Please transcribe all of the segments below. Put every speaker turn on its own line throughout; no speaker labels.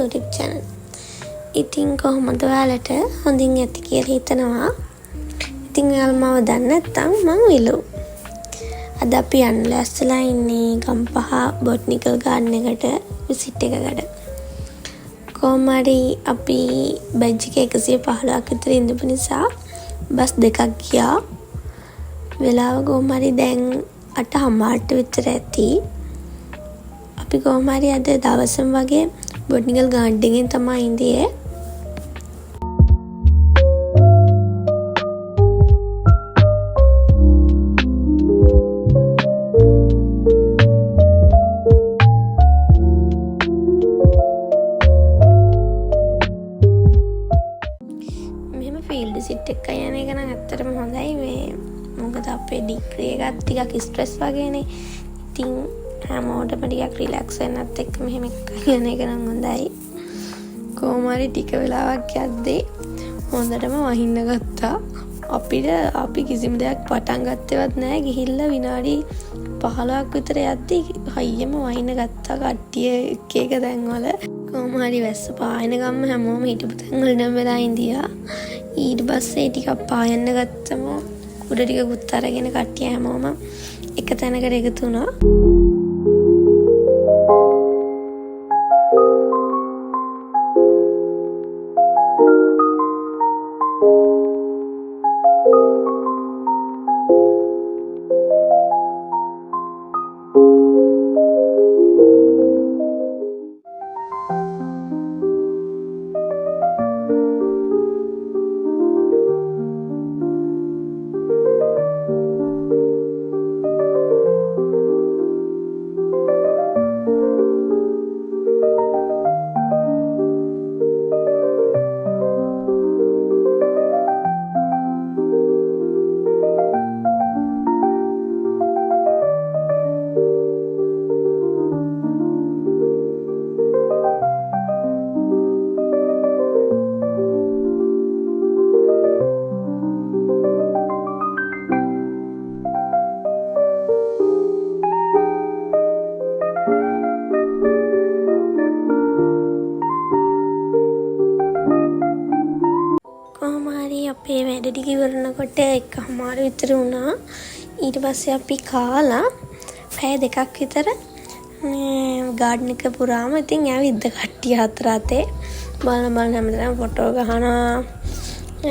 YouTube channel. ඉතින් කොහොමද ඔයාලට හොඳින් ඇති කියලා හිතනවා. ඉතින් ඔයාලා මාව දන්නේ නැත්නම් මං විලු. අද අපි යන්න ලෑස්තිලා ඉන්නේ ගම්පහ බොටනිකල් ගාඩන් එකට විසිට් එකකට. කොහොම හරි අපි බැජ් එක 115ක් විතර ඉඳපු නිසා බස් දෙකක් ගියා. වෙලාව කොහොම හරි දැන් 8:00ට විතර ඇති. අපි කොහොම හරි අද දවසම වගේ බොටනිකල් ගාඩන් එකෙන් තමයි ඉඳියේ. ෆීල්ඩ් සිට් එක යන එක නම් ඇත්තටම හොඳයි. මේ මොකද අපේ ඩිග්‍රී එකත් ටිකක් ස්ට්‍රෙස් වගේනේ. ඉතින් හැමෝටම ටිකක් රිලැක්ස් වෙන්නත් එක්ක මෙහෙම එකක් යන එක නම් හොඳයි. කොහොම හරි ටික වෙලාවක් යද්දී හොඳටම වහින්න ගත්තා. අපි කිසිම දෙයක් පටන් ගත්තේවත් නැහැ. ගිහිල්ලා විනාඩි 15ක් විතර යද්දී හයියෙම වහින්න ගත්තා. කට්ටිය එක තැන්වල කොහොම හරි වැස්ස පායන ගම්ම හැමෝම හිටපු තැන්වල නම් වෙලා ඉඳියා. ඊට පස්සේ ටිකක් පායන්න ගත්තම උඩ ටිකකුත් අරගෙන කට්ටිය හැමෝම එක තැනකට එකතු වුණා. අපේ වැඩ ටික ඉවරනකොට 1:00 විතර වුණා. ඊට පස්සේ අපි කාලා පැය 2ක් විතර මේ ගාඩන් එක පුරාම ඉතින් ඇවිද්ද කට්ටිය හතර අතේ. බලන හැමදාම ෆොටෝ ගහනවා,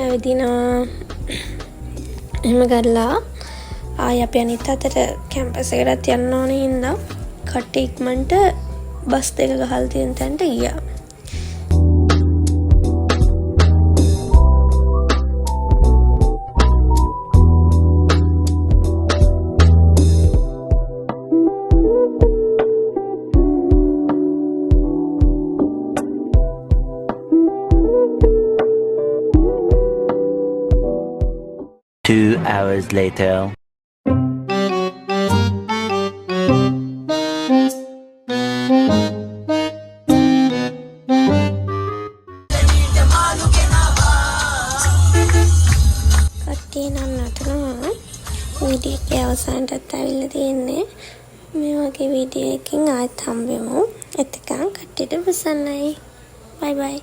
ඇවිදිනවා. එහෙම කරලා ආයි අපි අනිත් අතට කැම්පස් එකටත් යන්න ඕනේ හින්දා කට්ටිය ඉක්මනට බස් දෙක ගහලා තියෙන තැනට ගියා.
Two hours later.
කට්ටිය නම් නටනවා. වීඩියෝ එක අවසන්ටත් ඇවිල්ලා තියෙන්නේ. මේ වගේ වීඩියෝ එකකින් ආයෙත් හම්බෙමු. එතකන් කට්ටියට ප්‍රසන්නයි. බයි බයි.